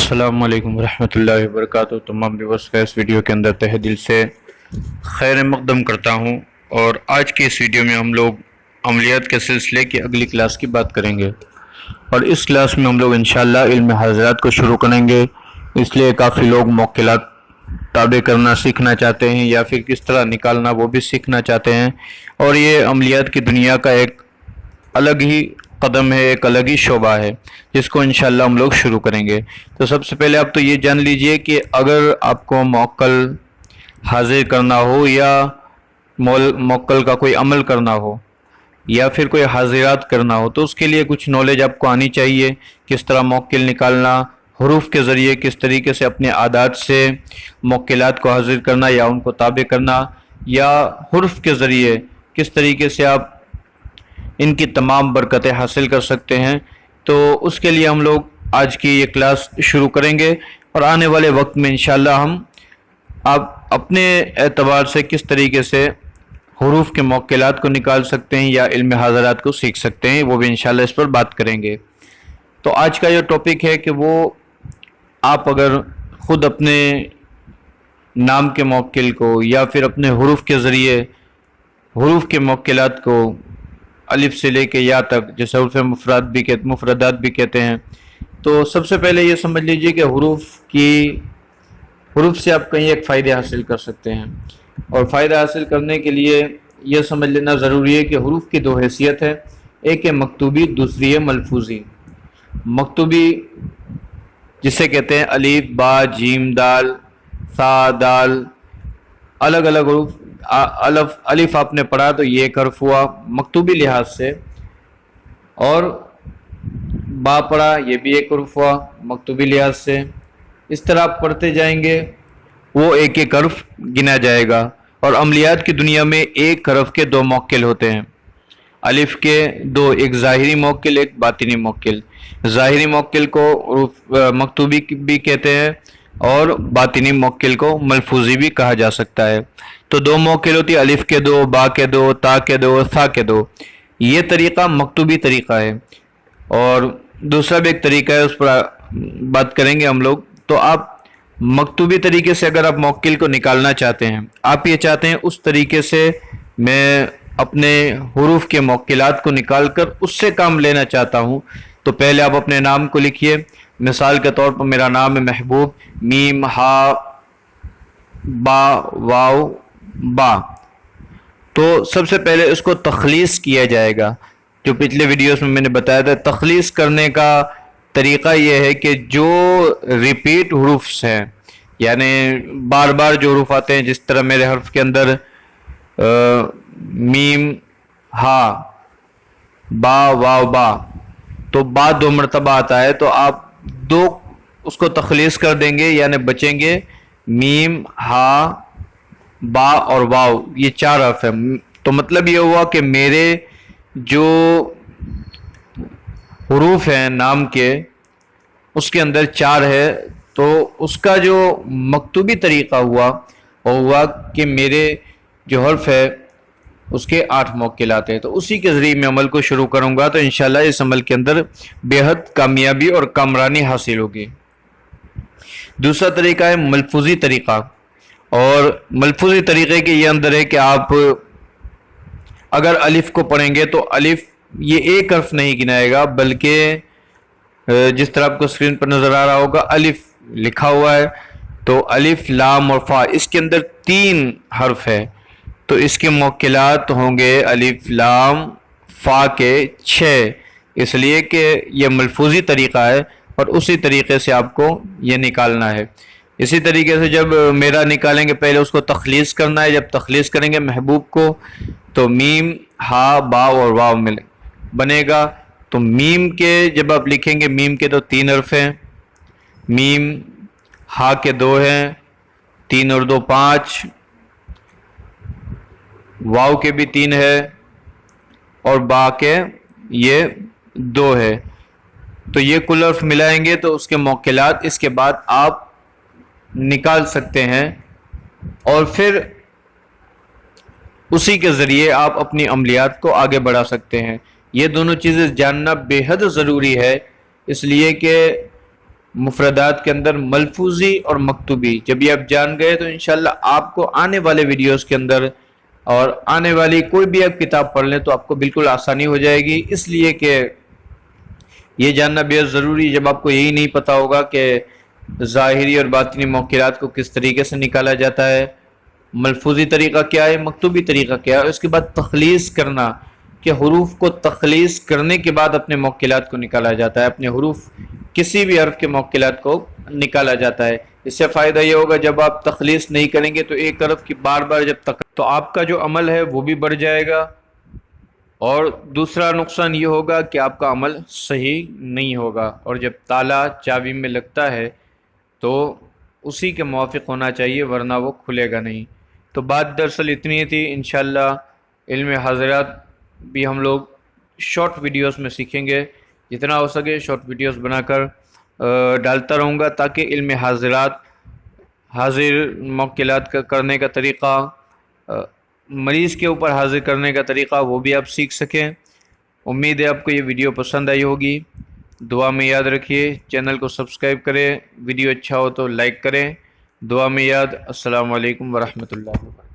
السلام علیکم ورحمۃ اللہ وبرکاتہ۔ تمام ویورز کا اس ویڈیو کے اندر تہہ دل سے خیر مقدم کرتا ہوں، اور آج کی اس ویڈیو میں ہم لوگ عملیات کے سلسلے کی اگلی کلاس کی بات کریں گے، اور اس کلاس میں ہم لوگ انشاءاللہ علم حاضرات کو شروع کریں گے۔ اس لیے کافی لوگ موکلات تابع کرنا سیکھنا چاہتے ہیں، یا پھر کس طرح نکالنا وہ بھی سیکھنا چاہتے ہیں، اور یہ عملیات کی دنیا کا ایک الگ ہی قدم ہے، ایک الگ ہی شعبہ ہے جس کو انشاءاللہ ہم لوگ شروع کریں گے۔ تو سب سے پہلے آپ تو یہ جان لیجئے کہ اگر آپ کو موکل حاضر کرنا ہو، یا موکل کا کوئی عمل کرنا ہو، یا پھر کوئی حاضرات کرنا ہو، تو اس کے لیے کچھ نالج آپ کو آنی چاہیے۔ کس طرح موکل نکالنا، حروف کے ذریعے کس طریقے سے اپنے عادات سے موکلات کو حاضر کرنا یا ان کو تابع کرنا، یا حرف کے ذریعے کس طریقے سے آپ ان کی تمام برکتیں حاصل کر سکتے ہیں۔ تو اس کے لیے ہم لوگ آج کی یہ کلاس شروع کریں گے، اور آنے والے وقت میں انشاءاللہ ہم آپ اپنے اعتبار سے کس طریقے سے حروف کے موکلات کو نکال سکتے ہیں یا علم حاضرات کو سیکھ سکتے ہیں، وہ بھی انشاءاللہ اس پر بات کریں گے۔ تو آج کا جو ٹاپک ہے کہ وہ آپ اگر خود اپنے نام کے موکل کو یا پھر اپنے حروف کے ذریعے حروف کے موکلات کو الف سے لے کے یا تک، جیسے حروف مفردات بھی کہتے ہیں، تو سب سے پہلے یہ سمجھ لیجئے کہ حروف سے آپ کہیں ایک فائدے حاصل کر سکتے ہیں، اور فائدہ حاصل کرنے کے لیے یہ سمجھ لینا ضروری ہے کہ حروف کی دو حیثیت ہے، ایک ہے مکتوبی، دوسری ہے ملفوظی۔ مکتوبی جسے کہتے ہیں الف، با، جیم، دال، ثا، دال، الگ الگ حروف۔ الف آپ نے پڑھا تو یہ ایک حرف ہوا مکتوبی لحاظ سے، اور با پڑھا یہ بھی ایک حرف ہوا مکتوبی لحاظ سے۔ اس طرح آپ پڑھتے جائیں گے، وہ ایک ایک حرف گنا جائے گا۔ اور عملیات کی دنیا میں ایک حرف کے دو موکل ہوتے ہیں، الف کے دو، ایک ظاہری موکل، ایک باطنی موکل۔ ظاہری موکل کو مکتوبی بھی کہتے ہیں، اور باطنی موکل کو ملفوظی بھی کہا جا سکتا ہے۔ تو دو موکل ہوتی ہے، الف کے دو، با کے دو، تا کے دو، ثا کے دو۔ یہ طریقہ مکتوبی طریقہ ہے، اور دوسرا بھی ایک طریقہ ہے، اس پر بات کریں گے ہم لوگ۔ تو آپ مکتوبی طریقے سے اگر آپ موکل کو نکالنا چاہتے ہیں، آپ یہ چاہتے ہیں اس طریقے سے میں اپنے حروف کے موکلات کو نکال کر اس سے کام لینا چاہتا ہوں، تو پہلے آپ اپنے نام کو لکھیے۔ مثال کے طور پر میرا نام ہے محبوب، میم، ہا، با، واو، با۔ تو سب سے پہلے اس کو تخلیص کیا جائے گا، جو پچھلے ویڈیوز میں نے بتایا تھا۔ تخلیص کرنے کا طریقہ یہ ہے کہ جو ریپیٹ حروف ہیں، یعنی بار بار جو حروف آتے ہیں، جس طرح میرے حرف کے اندر میم، ہا، با، واو، با، تو با دو مرتبہ آتا ہے، تو آپ دو اس کو تخلیص کر دیں گے، یعنی بچیں گے میم، ہا، با اور واو، یہ چار حرف ہیں۔ تو مطلب یہ ہوا کہ میرے جو حروف ہیں نام کے، اس کے اندر چار ہے، تو اس کا جو مکتوبی طریقہ ہوا وہ ہوا کہ میرے جو حرف ہے اس کے 8 موکلات ہیں۔ تو اسی کے ذریعے میں عمل کو شروع کروں گا، تو انشاءاللہ اس عمل کے اندر بے حد کامیابی اور کامرانی حاصل ہوگی۔ دوسرا طریقہ ہے ملفوظی طریقہ، اور ملفوظی طریقے کے یہ اندر ہے کہ آپ اگر الف کو پڑھیں گے تو الف یہ ایک حرف نہیں گنائے گا، بلکہ جس طرح آپ کو اسکرین پر نظر آ رہا ہوگا الف لکھا ہوا ہے، تو الف، لام اور فا، اس کے اندر 3 حرف ہے، تو اس کے موکلات ہوں گے الف، لام، فا کے 6، اس لیے کہ یہ ملفوظی طریقہ ہے، اور اسی طریقے سے آپ کو یہ نکالنا ہے۔ اسی طریقے سے جب میرا نکالیں گے، پہلے اس کو تخلیص کرنا ہے۔ جب تخلیص کریں گے محبوب کو، تو میم، ہا، با اور واو بنے گا۔ تو میم کے جب آپ لکھیں گے، میم کے تو 3 حرف ہیں، میم، ہا کے 2 ہیں، 3 اور 2 5، واو کے بھی 3 ہے، اور با کے یہ 2 ہے۔ تو یہ کل حرف ملائیں گے تو اس کے موکلات اس کے بعد آپ نکال سکتے ہیں، اور پھر اسی کے ذریعے آپ اپنی عملیات کو آگے بڑھا سکتے ہیں۔ یہ دونوں چیزیں جاننا بے حد ضروری ہے، اس لیے کہ مفردات کے اندر ملفوظی اور مکتوبی جب یہ آپ جان گئے تو انشاءاللہ آپ کو آنے والے ویڈیوز کے اندر اور آنے والی کوئی بھی آپ کتاب پڑھ لیں تو آپ کو بالکل آسانی ہو جائے گی، اس لیے کہ یہ جاننا بہت ضروری. جب آپ کو یہی نہیں پتا ہوگا کہ ظاہری اور باطنی موقعات کو کس طریقے سے نکالا جاتا ہے، ملفوظی طریقہ کیا ہے، مکتوبی طریقہ کیا ہے، اور اس کے بعد تخلیص کرنا کہ حروف کو تخلیص کرنے کے بعد اپنے موقعات کو نکالا جاتا ہے، اپنے حروف کسی بھی حرف کے موقعات کو نکالا جاتا ہے. اس سے فائدہ یہ ہوگا جب آپ تخلیص نہیں کریں گے تو ایک حرف کی بار بار جب تک تو آپ کا جو عمل ہے وہ بھی بڑھ جائے گا، اور دوسرا نقصان یہ ہوگا کہ آپ کا عمل صحیح نہیں ہوگا. اور جب تالا چابی میں لگتا ہے تو اسی کے موافق ہونا چاہیے ورنہ وہ کھلے گا نہیں. تو بات دراصل اتنی تھی. انشاءاللہ علم حاضرات بھی ہم لوگ شارٹ ویڈیوز میں سیکھیں گے، جتنا ہو سکے شارٹ ویڈیوز بنا کر ڈالتا رہوں گا تاکہ علم حاضرات حاضر موکلات کا کرنے کا طریقہ، مریض کے اوپر حاضر کرنے کا طریقہ وہ بھی آپ سیکھ سکیں. امید ہے آپ کو یہ ویڈیو پسند آئی ہوگی. دعا میں یاد رکھیے، چینل کو سبسکرائب کریں، ویڈیو اچھا ہو تو لائک کریں. دعا میں یاد. السلام علیکم ورحمۃ اللہ وبرکاتہ.